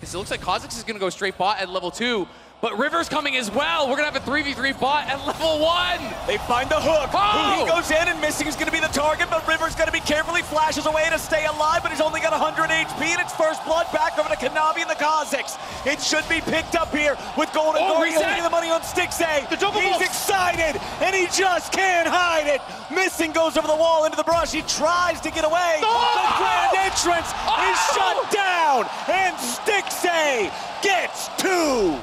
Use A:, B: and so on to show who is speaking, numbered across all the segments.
A: It looks like Kha'Zix is going to go straight bot at level 2, but River's coming as well. We're going to have a 3v3 bot at level 1.
B: They find the hook.
A: Oh!
B: Huhi goes in, and Missing is going to be the target, but River's going to be carefully flashes away to stay alive, but he's only got 100 HP, and it's first blood back over to Kanavi and the Kha'Zix. It should be picked up here with Golden Guardian taking the money on Stixxay. He's excited, and he just can't hide it. Missing goes over the wall into the brush. He tries to get away. The grand entrance is shut down, and Stixxay gets 2.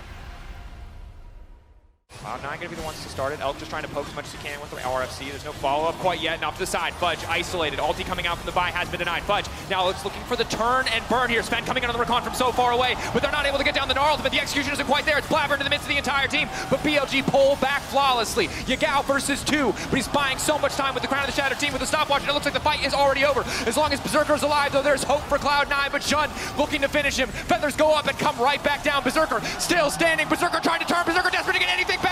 C: Cloud9 going to be the ones to start it. Elk just trying to poke as much as he can with the RFC. There's no follow-up quite yet. Now to the side. Fudge isolated. Ulti coming out from the buy has been denied. Fudge now it's looking for the turn and burn here. Sven coming out of the Rakan from so far away, but they're not able to get down the Gnar ultimate. The execution isn't quite there. It's Blabber into the midst of the entire team, but BLG pull back flawlessly. Yagao versus 2, but he's buying so much time with the Crown of the Shattered team with the stopwatch, and it looks like the fight is already over. As long as Berserker's alive, though, there's hope for Cloud9, but Shun looking to finish him. Feathers go up and come right back down. Berserker still standing. Berserker trying to turn. Berserker desperate to get anything back.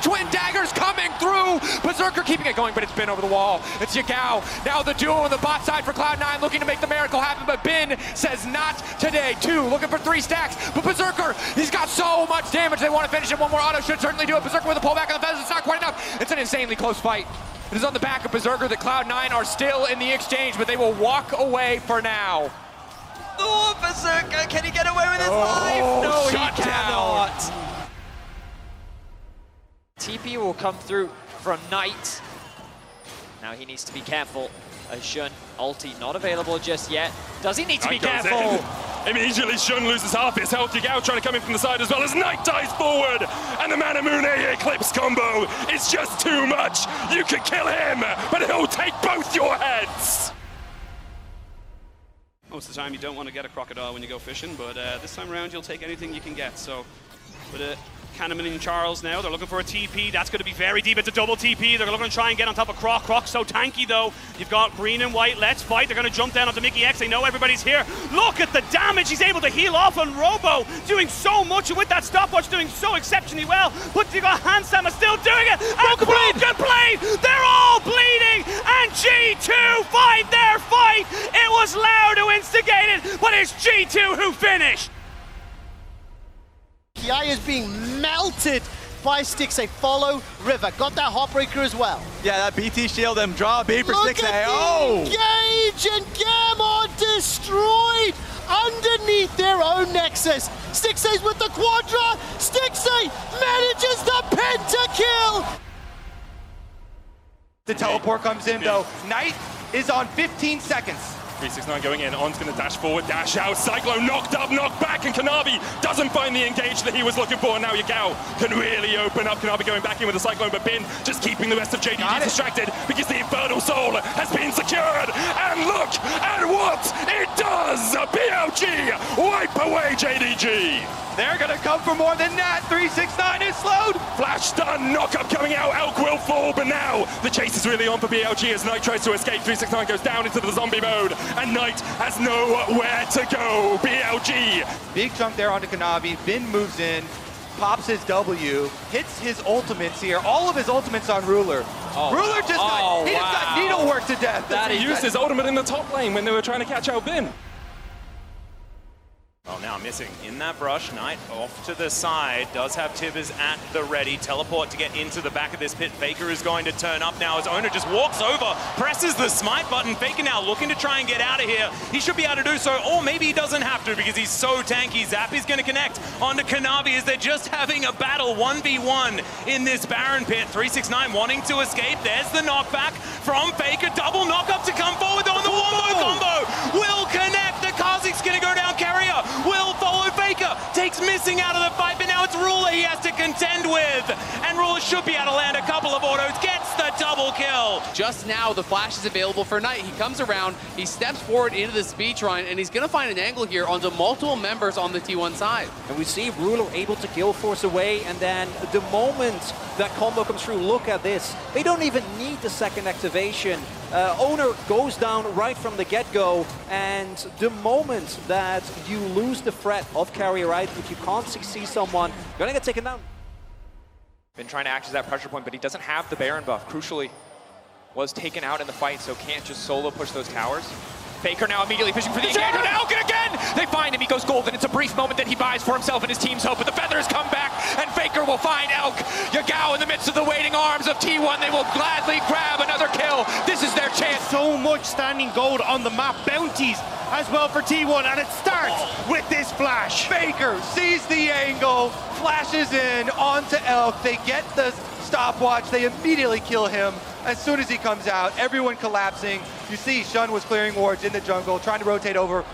C: Twin daggers coming through. Berserker keeping it going, but it's Bin over the wall. It's Yagao. Now the duo on the bot side for Cloud9 looking to make the miracle happen, but Bin says not today. 2 looking for 3 stacks, but Berserker, he's got so much damage. They want to finish him. One more auto should certainly do it. Berserker with a pullback on the feathers. It's not quite enough. It's an insanely close fight. It is on the back of Berserker that Cloud9 are still in the exchange, but they will walk away for now.
B: Oh, Berserker, can he get away with his life?
A: No,
B: he cannot.
D: TP will come through from Knight. Now he needs to be careful. Shun ulti not available just yet. Does he need to be careful?
E: Immediately Shun loses half his health. Yagao trying to come in from the side as well as Knight dies forward. And the Manamune Eclipse combo is just too much. You could kill him, but he'll take both your heads.
F: Most of the time you don't want to get a crocodile when you go fishing, but this time around you'll take anything you can get. So with Kahneman and Charles now, they're looking for a TP. That's going to be very deep. It's a double TP. They're looking to try and get on top of Croc. Croc's so tanky though. You've got green and white. Let's fight. They're going to jump down onto Mickey X. They know everybody's here. Look at the damage. He's able to heal off on Robo, doing so much, and with that stopwatch doing so exceptionally well. But you got Handsama still doing it. And BrokenBlade, they're all bleeding. And G2 fight their fight. It was Loud who instigated, but it's G2 who finished.
G: Xayah is being melted by Stixxay. Follow River. Got that Heartbreaker as well.
B: Yeah, that BT shield him. Draw a B for
G: Look
B: Stixxay.
G: at the engage, and Gamma destroyed underneath their own Nexus. Stixxay's with the Quadra. Stixxay manages the Pentakill.
H: The teleport comes in though. Knight is on 15 seconds.
E: 369 going in, Onn's going to dash forward, dash out, Cyclone knocked up, knocked back, and Kanavi doesn't find the engage that he was looking for. Now Yagao can really open up. Kanavi going back in with the Cyclone, but Bin just keeping the rest of JDG distracted because the Infernal Soul has been secured. And look at what it does! BLG wipe away JDG!
H: They're gonna come for more than that. 369 is slowed.
E: Flash stun, knock-up coming out, Elk will fall, but now the chase is really on for BLG as Knight tries to escape. 369 goes down into the zombie mode, and Knight has nowhere to go. BLG.
H: Big chunk there onto Kanavi. Bin moves in, pops his W, hits his ultimates here. All of his ultimates on Ruler. Ruler just got, he just got needleworked to death.
E: He used his ultimate in the top lane when they were trying to catch out Bin.
I: Oh, now Missing in that brush. Knight off to the side, does have Tibbers at the ready. Teleport to get into the back of this pit. Faker is going to turn up now as Oner just walks over, presses the smite button. Faker now looking to try and get out of here. He should be able to do so, or maybe he doesn't have to because he's so tanky. Zappy's going to connect onto Kanavi as they're just having a battle 1v1 in this Baron pit. 369 wanting to escape. There's the knockback from Faker. Double knock-up to come forward on the wombo combo. Will connect. The Kha'Zix's going to go down. Keria will follow Faker, takes Missing out of the fight, but now it's Ruler he has to contend with. And Ruler should be able to land a couple of autos, gets the double kill.
A: Just now, the flash is available for Knight. He comes around, he steps forward into the speed shrine, and he's going to find an angle here onto multiple members on the T1 side.
J: And we see Ruler able to kill force away, and then the moment that combo comes through, look at this. They don't even need the second activation. Oner goes down right from the get-go, and the moment that you lose the threat of Keria, right, if you can't see someone, you're gonna get taken down.
C: Been trying to act as that pressure point, but he doesn't have the Baron buff. Crucially, was taken out in the fight, so can't just solo push those towers. Faker now immediately fishing for the engagement. Elk again! They find him, he goes golden. It's a brief moment that he buys for himself and his team's hope, but the Feathers come back, and Faker will find Elk. Yagao in the midst of the waiting arms of T1. They will gladly grab another kill. This is their chance.
G: So much standing gold on the map. Bounties as well for T1, and it starts with this flash.
H: Faker sees the angle, flashes in onto Elk. They get the stopwatch. They immediately kill him. As soon as he comes out, everyone collapsing. You see Shun was clearing wards in the jungle, trying to rotate over.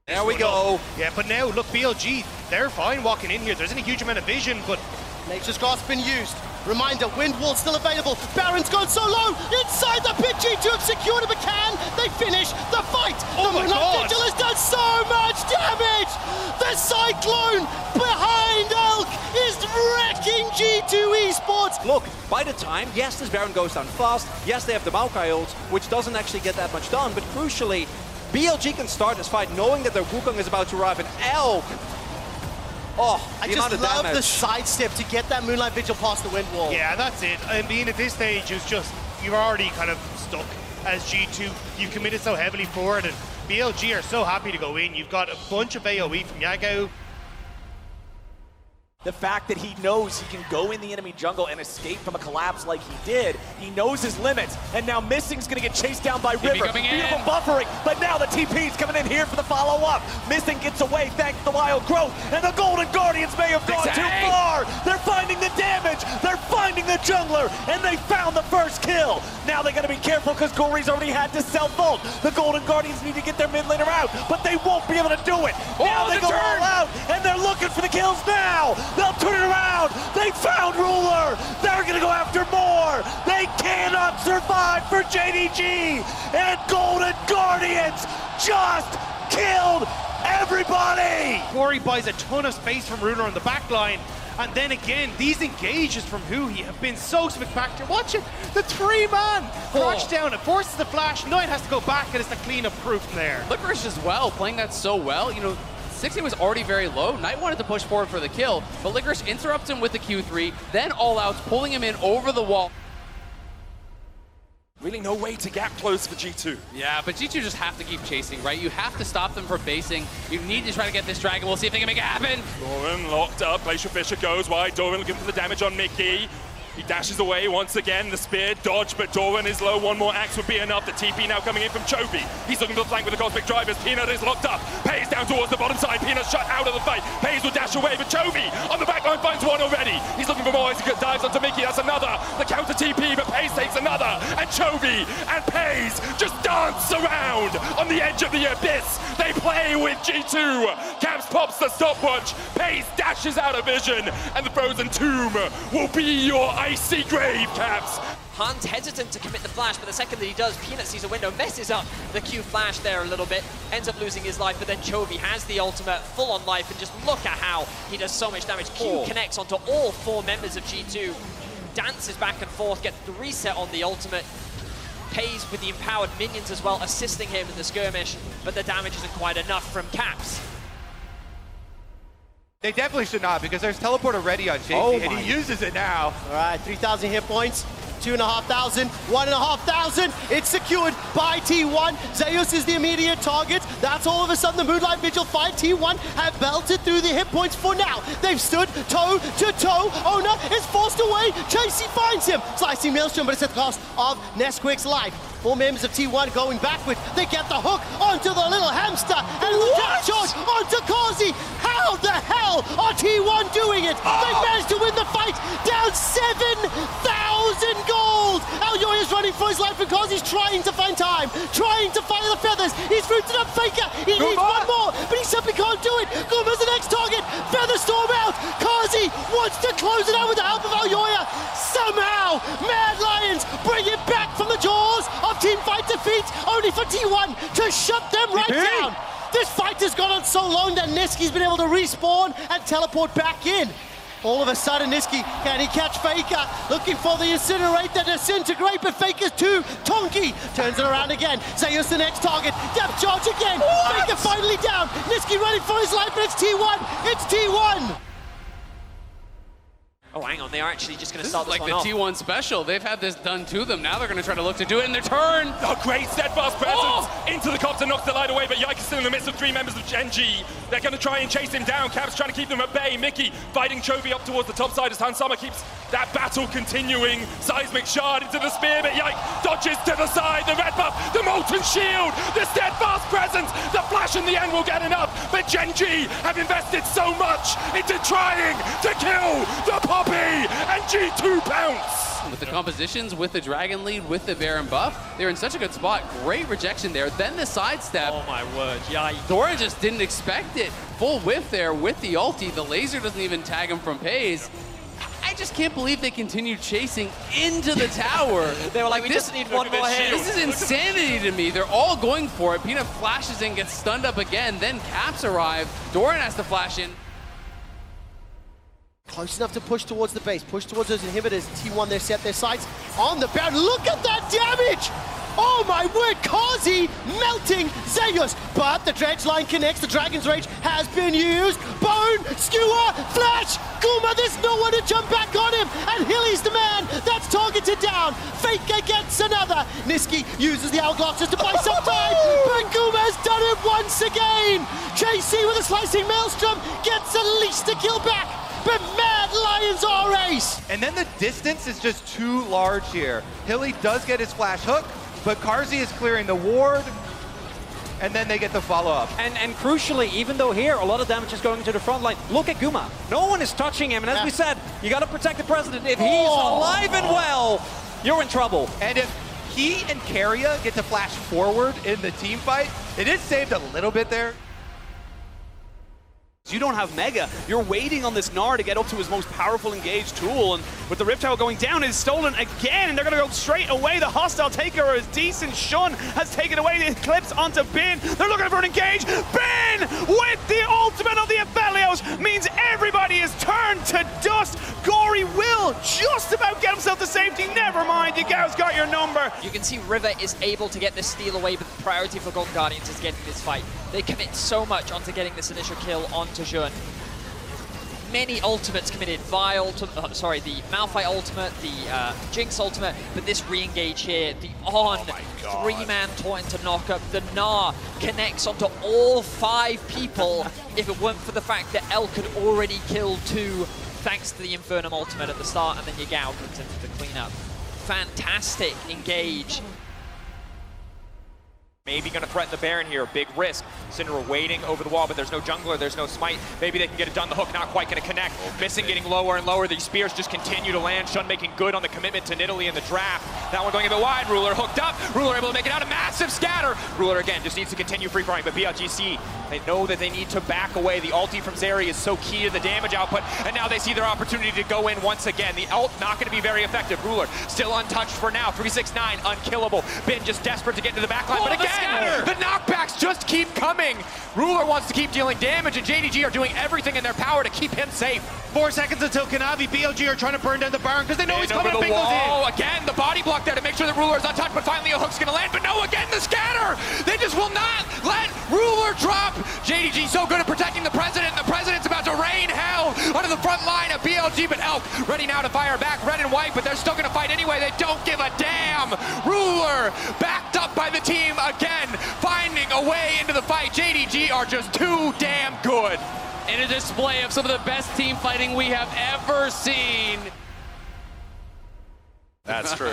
G: There we go. Yeah, but now, look, BLG, they're fine walking in here. There isn't a huge amount of vision, but Nature's Grasp been used. Reminder, Wind Wall still available. Baron's gone so low. Inside the pit, G2 have secured him, but can they finish the fight?
B: Oh my God.
G: Vigil has done so much damage. The Cyclone behind Elk is wrecking G2 Esports.
J: Look, by the time, yes, this Baron goes down fast. Yes, they have the Maokai ult, which doesn't actually get that much done, but crucially, BLG can start this fight knowing that their Wukong is about to arrive, and Elk. Oh,
G: I just love the sidestep to get that Moonlight Vigil past the Wind Wall.
K: Yeah, that's it. I mean, at this stage, it's just, you're already kind of stuck as G2. You've committed so heavily forward, and BLG are so happy to go in. You've got a bunch of AoE from Yagao.
B: The fact that he knows he can go in the enemy jungle and escape from a collapse like he did, he knows his limits, and now Missing's gonna get chased down by River. Beautiful buffering, but now the TP's coming in here for the follow-up. Missing gets away thanks to the wild growth, and the Golden Guardians may have gone too far. They're finding the damage, they're finding the jungler, and they found the first kill. Now they gotta be careful because Gory's already had to self-ult. The Golden Guardians need to get their mid laner out, but they won't be able to do it. Now they go all out, and they're looking for the kills now. They'll turn it around. They found Ruler. They're going to go after more. They cannot survive for JDG. And Golden Guardians just killed everybody.
K: Quarry buys a ton of space from Ruler on the back line. And then again, these engages from Huhi have been so spectacular. Watch it, the 3-man crouch down, it forces the flash, Knight has to go back, and it's the cleanup crew from there.
A: Licorice as well, playing that so well. You know, Stixxay was already very low. Knight wanted to push forward for the kill, but Licorice interrupts him with the Q3, then all-outs, pulling him in over the wall.
E: Really no way to gap close for G2.
A: Yeah, but G2 just have to keep chasing, right? You have to stop them from basing. You need to try to get this dragon. We'll see if they can make it happen.
E: Doran locked up. Glacial Fisher goes wide. Doran looking for the damage on Mickey. He dashes away once again. The spear dodge, but Doran is low. One more axe would be enough. The TP now coming in from Chovy. He's looking for the flank with the Cosmic Drivers. Peanut is locked up. Pays down towards the bottom side. Peanut shut out of the fight. Pays will dash away, but Chovy on the back line finds one already. He's looking for more. He dives onto Mickey. That's another. The counter TP, but Pays takes another. And Chovy and Pays just dance around on the edge of the abyss. They play with G2. Caps pops the stopwatch. Pays dashes out of vision. And the Frozen Tomb will be your icy grave, Caps.
D: Hunt hesitant to commit the flash, but the second that he does, Peanut sees a window, messes up the Q flash there a little bit, ends up losing his life, but then Chovy has the ultimate full on life, and just look at how he does so much damage. Q connects onto all 4 members of G2, dances back and forth, gets the reset on the ultimate, Pays with the empowered minions as well, assisting him in the skirmish, but the damage isn't quite enough from Caps.
H: They definitely should not, because there's teleporter ready on Jayce, and he uses it now.
G: All right, 3,000 hit points. 2,500, 1,500. It's secured by T1. Zeus is the immediate target. That's all of a sudden the Moonlight Vigil fight. T1 have belted through the hit points for now. They've stood toe to toe. Oner is forced away. Jayce finds him. Slicing Maelstrom, but it's at the cost of Nesquik's life. 4 members of T1 going backward. They get the hook onto the little hamster and the dash shot onto Causey. How the hell are T1 doing it? They managed to win the fight. Down 7,000 gold. Alyoya's running for his life because he's trying to find time, trying to find the feathers. He's rooted up Faker. He needs one more, but he simply can't do it. Guma's the next target. Featherstorm out. Causey wants to close it out with the help of Alyoya. Somehow, Mad Lions bring it back from the jaws of teamfight defeat, only for T1 to shut them right down. This fight has gone on so long that Niski's been able to respawn and teleport back in. All of a sudden, Niski, can he catch Faker? Looking for the Incinerate, the Disintegrate, but Faker's too. Tonki turns it around again. Zeus the next target. Depth charge again. What? Faker finally down. Niski running for his life, but it's T1. It's T1.
D: Oh, hang on, they are actually just going to start
A: This
D: this
A: is like the
D: one off.
A: T1 special. They've had this done to them. Now they're going to try to look to do it in their turn.
E: Oh, great steadfast presence into the copter, knocks the light away, but Yike is still in the midst of 3 members of Gen G. They're going to try and chase him down. Cap's trying to keep them at bay. Mickey fighting Chovy up towards the top side as Hansama keeps that battle continuing. Seismic Shard into the spear, but Yike dodges to the side. The red buff, the Molten Shield, the steadfast presence. The flash in the end will get enough, but Gen G have invested so much into trying to kill the Poppy, and G2 pounce.
A: With the compositions, with the Dragon lead, with the Baron buff, they're in such a good spot. Great rejection there. Then the sidestep.
D: Oh my word, yeah.
A: Doran just didn't expect it. Full whiff there with the ulti. The laser doesn't even tag him from Pays. I just can't believe they continued chasing into the tower.
D: They were like, we just need one more hit.
A: This is insanity to me. They're all going for it. Peanut flashes in, gets stunned up again. Then Caps arrive. Doran has to flash in.
G: Close enough to push towards the base, push towards those inhibitors. T1, they set their sights on the Baron. Look at that damage! Oh my word, Kazi melting Zeus. But the dredge line connects, the Dragon's Rage has been used. Bone, skewer, flash, Guma, there's no one to jump back on him. And Hilly's the man that's targeted down. Faker gets another. Niski uses the Hourglass just to buy some time. But Guma's done it once again. Jayce with a slicing maelstrom gets at least a kill back. But Mad Lions are ace!
H: And then the distance is just too large here. Hilly does get his flash hook, but Karzi is clearing the ward, and then they get the follow-up.
J: And crucially, even though here a lot of damage is going to the front line, look at Guma. No one is touching him, and as we said, you got to protect the president. If he's alive and well, you're in trouble.
H: And if he and Keria get to flash forward in the team fight, it is saved a little bit there.
F: You don't have Mega. You're waiting on this Gnar to get up to his most powerful engaged tool, and with the Rift Tower going down, it's stolen again, and they're going to go straight away. The hostile taker is decent. Shun has taken away the Eclipse onto Bin. They're looking for an engage. Bin with the ultimate of the Aphelios means everybody is turned to dust. Gory will just about get himself to safety. Never mind, Yike's got your number.
D: You can see River is able to get this steal away, but the priority for Golden Guardians is getting this fight. They commit so much onto getting this initial kill onto Jun. Many ultimates committed. the Malphite ultimate, the Jinx ultimate, but this re-engage here, the On, 3-man taunt into knockup. The Gnar connects onto all 5 people if it weren't for the fact that Elk had already killed 2 thanks to the Infernum ultimate at the start, and then Yagao comes into the cleanup. Fantastic engage.
C: Maybe going to threaten the Baron here. Big risk. Syndra waiting over the wall, but there's no jungler, there's no smite. Maybe they can get it done. The hook not quite going to connect. Missing getting lower and lower. These spears just continue to land. Shun making good on the commitment to Nidalee in the draft. That one going a bit wide. Ruler hooked up. Ruler able to make it out. A massive scatter. Ruler again just needs to continue free firing, but BLGC, they know that they need to back away. The ulti from Zeri is so key to the damage output, and now they see their opportunity to go in once again. The ult not going to be very effective. Ruler still untouched for now. 369 unkillable. Bin just desperate to get to the backline, but again, the knockbacks just keep coming. Ruler wants to keep dealing damage, and JDG are doing everything in their power to keep him safe.
K: 4 seconds until Kanavi. BLG are trying to burn down the Baron because they know he's coming.
C: Over the wall. Again, the body block there to make sure that Ruler is untouched, but finally a hook's going to land. But no, again, the scatter. They just will not let Ruler drop. JDG so good at protecting the President. The President's about to rain hell onto the front line of BLG, but Elk ready now to fire back. Red and white, but they're still going to fight anyway. They don't give a damn. Ruler backed up by the team again, finding a way into the fight. JDG are just too damn good.
A: In a display of some of the best team fighting we have ever seen.
I: That's true.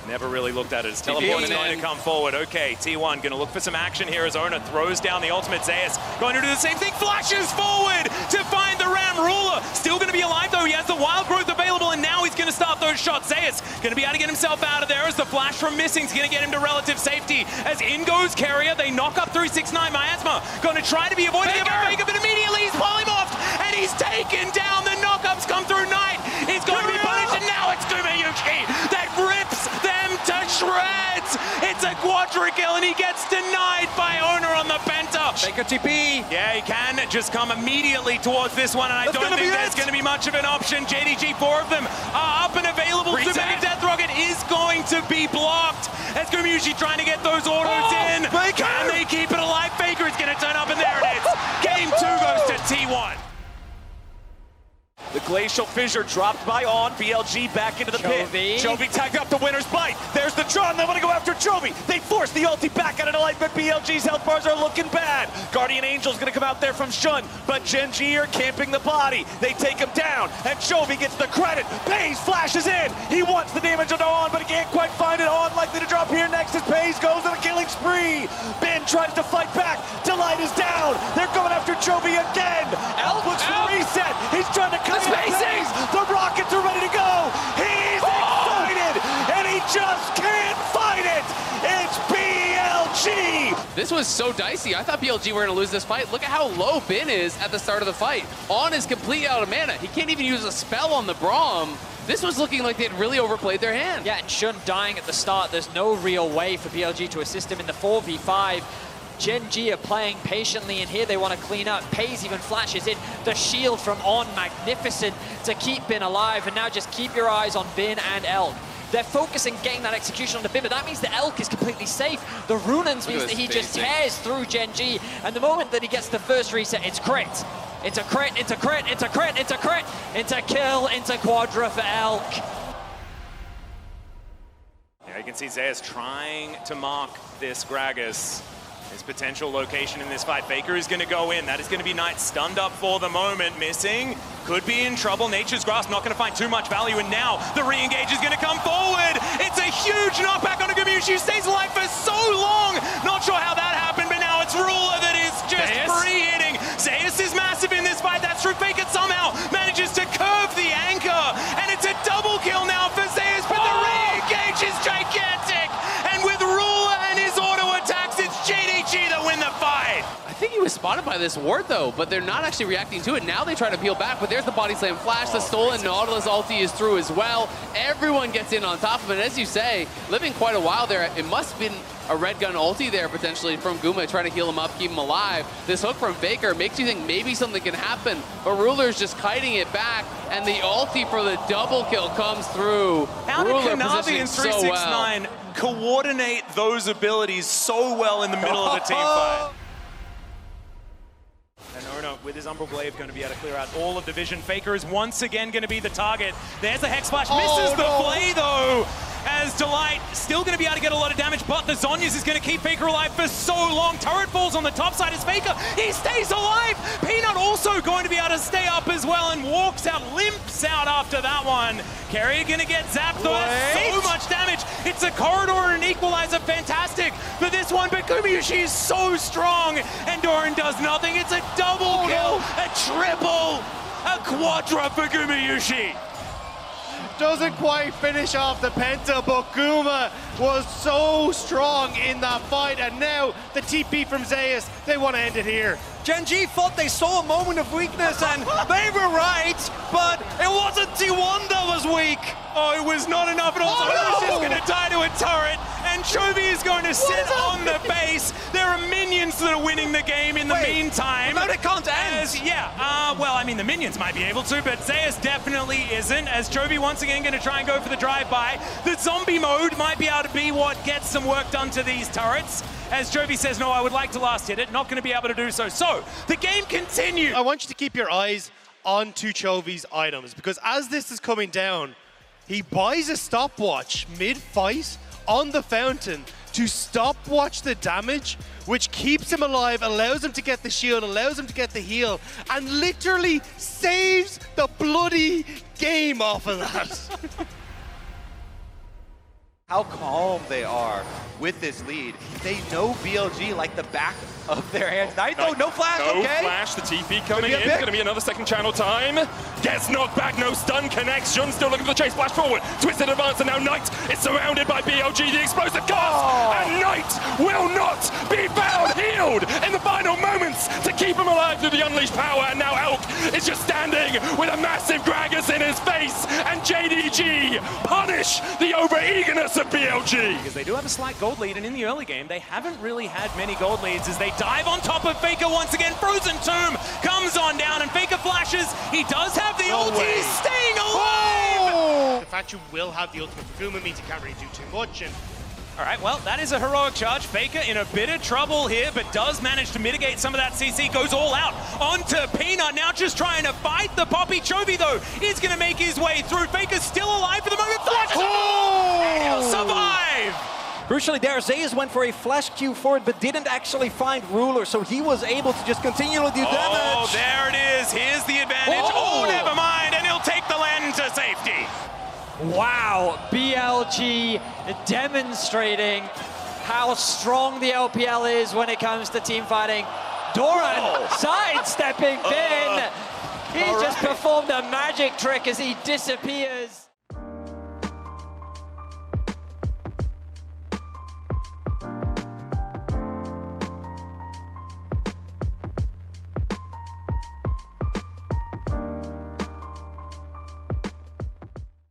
I: Never really looked at it as teleport's going to come forward. Okay, T1 going to look for some action here as Oner throws down the ultimate. Zeus going to do the same thing. Flashes forward to find the Ram. Ruler still going to be alive though. He has the wild growth available, and now he's going to start those shots. Zeus going to be able to get himself out of there as the flash from Missing's going to get him to relative safety. As in goes Keria, they knock up 369. Miasma going to try to be avoiding it, but immediately he's polymorphed, and he's taken down. The knockups come through Knight. He's going to be punished, and now it's Gumayushi that rips them to shreds. It's a Quadrakill. Pentakill, and he gets denied by Oner on the Penta.
J: Faker TP.
I: Yeah, he can just come immediately towards this one, and I don't think there's going to be much of an option. JDG, 4 of them are up and available. Too many Death Rocket is going to be blocked. As Gumayushi trying to get those autos in. Can they keep it alive? Faker is going to turn up, and there it is. Game 2 goes to T1.
B: The Glacial Fissure dropped by Ornn. BLG back into the pit. Chovy tagged up the winner's bite. There's the draw, and they want to go after Chovy. They force the ulti back out into life, but BLG's health bars are looking bad. Guardian Angel's going to come out there from Shun, but Gen G are camping the body. They take him down, and Chovy gets the credit. Pays flashes in. He wants the damage on Ornn, but he can't quite find it. Ornn likely to drop here next as Pays goes on a killing spree. Ben tries to fight back. Delight is down. They're going after Chovy again. Elk looks for reset. He's trying to cut spacing. The Rockets are ready to go. He's excited, and he just can't fight it. It's BLG.
A: This was so dicey. I thought BLG were going to lose this fight. Look at how low Ben is at the start of the fight. Ornn is completely out of mana. He can't even use a spell on the Braum. This was looking like they'd really overplayed their hand.
D: Yeah, and Shun dying at the start. There's no real way for BLG to assist him in the 4v5. Gen G are playing patiently, and here they want to clean up. Pays even flashes in. The shield from Ornn, magnificent to keep Ben alive. And now just keep your eyes on Ben and Elk. They're focusing getting that execution on the Ben, but that means the Elk is completely safe. The Runans means that he just tears through Gen G, and the moment that he gets the first reset, it's crit. It's a crit, it's a crit, it's a crit, it's a crit, into kill, into quadra for Elk.
I: Yeah, you can see Xayah trying to mark this Gragas. His potential location in this fight. Faker is going to go in. That is going to be Knight stunned up for the moment. Missing. Could be in trouble. Nature's Grasp not going to find too much value. And now the re-engage is going to come forward. It's a huge knockback on a Gumayushi who stays alive for so long. Not sure how that happened, but now it's Ruler that is just free-hitting. Zeus is massive in this fight. That's true. Faker somehow manages to curve the anchor. And it's a double kill now for Zeus, but the re-engage is gigantic. And with Ruler and his auto attacks, it's JDG that win the fight.
A: I think he was spotted by this ward though, but they're not actually reacting to it. Now they try to peel back, but there's the body slam flash. The stolen Nautilus ulti is through as well. Everyone gets in on top of it. And as you say, living quite a while there, it must have been a red gun ulti there potentially from Guma trying to heal him up, keep him alive. This hook from Faker makes you think maybe something can happen, but Ruler's just kiting it back, and the ulti for the double kill comes through.
I: How did
A: Ruler
I: Kanavi and 369 coordinate those abilities so well in the middle of a team fight? And Oner with his Umbral Blade going to be able to clear out all of the vision. Faker is once again going to be the target. There's the Hex Splash, misses the play though, as Delight still going to be able to get a lot of damage, but the Zhonya's is going to keep Faker alive for so long. Turret falls on the top side as Faker, he stays alive. Peanut also going to be able to stay up as well and walks out, limps out after that one. Keria going to get zapped though, that's so much damage. It's a corridor and an equalizer, fantastic for this one, but Gumayushi is so strong and Ornn does nothing. It's a double kill, a triple, a quadra for Gumayushi.
K: Doesn't quite finish off the Penta, but Guma was so strong in that fight, and now the TP from Zeus, they want to end it here.
J: Gen G thought they saw a moment of weakness, and they were right, but it wasn't T1 that was weak.
I: Oh, it was not enough, and also Lucius is going to die to a turret, and Chovy is going to sit on the base. There are minions that are winning the game in the meantime.
J: But it can't end.
I: Well, I mean, the minions might be able to, but Zeus definitely isn't, as Chovy once again going to try and go for the drive-by. The zombie mode might be able to be what gets some work done to these turrets. As Chovy says, no, I would like to last hit it. Not going to be able to do so. So, the game continues.
K: I want you to keep your eyes onto Chovy's items, because as this is coming down, he buys a stopwatch mid-fight on the fountain to stopwatch the damage, which keeps him alive, allows him to get the shield, allows him to get the heal, and literally saves the bloody game off of that.
H: How calm they are with this lead. They know BLG like the back of their hands. Knight though, no flash,
E: no
H: okay?
E: Flash, the TP coming in. It's going to be another second channel time. Gets knocked back, no stun connects. Jun still looking for the chase, flash forward. Twisted advance, and now Knight is surrounded by BLG, the explosive cast. And Knight will not be found healed in the final moments to keep him alive through the unleashed power. And now Elk is just standing with a massive Gragas in his face. And JDG punished punish the over-eagerness of BLG.
I: Because they do have a slight gold lead, and in the early game, they haven't really had many gold leads as they dive on top of Faker once again. Frozen Tomb comes on down, and Faker flashes. He does have the ulti. He's staying alive!
K: The fact you will have the ultimate fulfillment means you can't really do too much. And
I: all right, well, that is a heroic charge. Faker in a bit of trouble here, but does manage to mitigate some of that CC. Goes all out onto Peanut, now just trying to fight the Poppy. Chovy, though, is going to make his way through. Faker's still alive for the moment. Flash! He'll survive!
J: Crucially there, Zeus went for a flash Q for it, but didn't actually find Ruler, so he was able to just continue to do damage.
I: Oh, there it is. Here's the advantage. Oh, never mind, and he'll take the land to safety.
D: Wow, BLG demonstrating how strong the LPL is when it comes to team fighting. Doran sidestepping Finn. He just performed a magic trick as he disappears.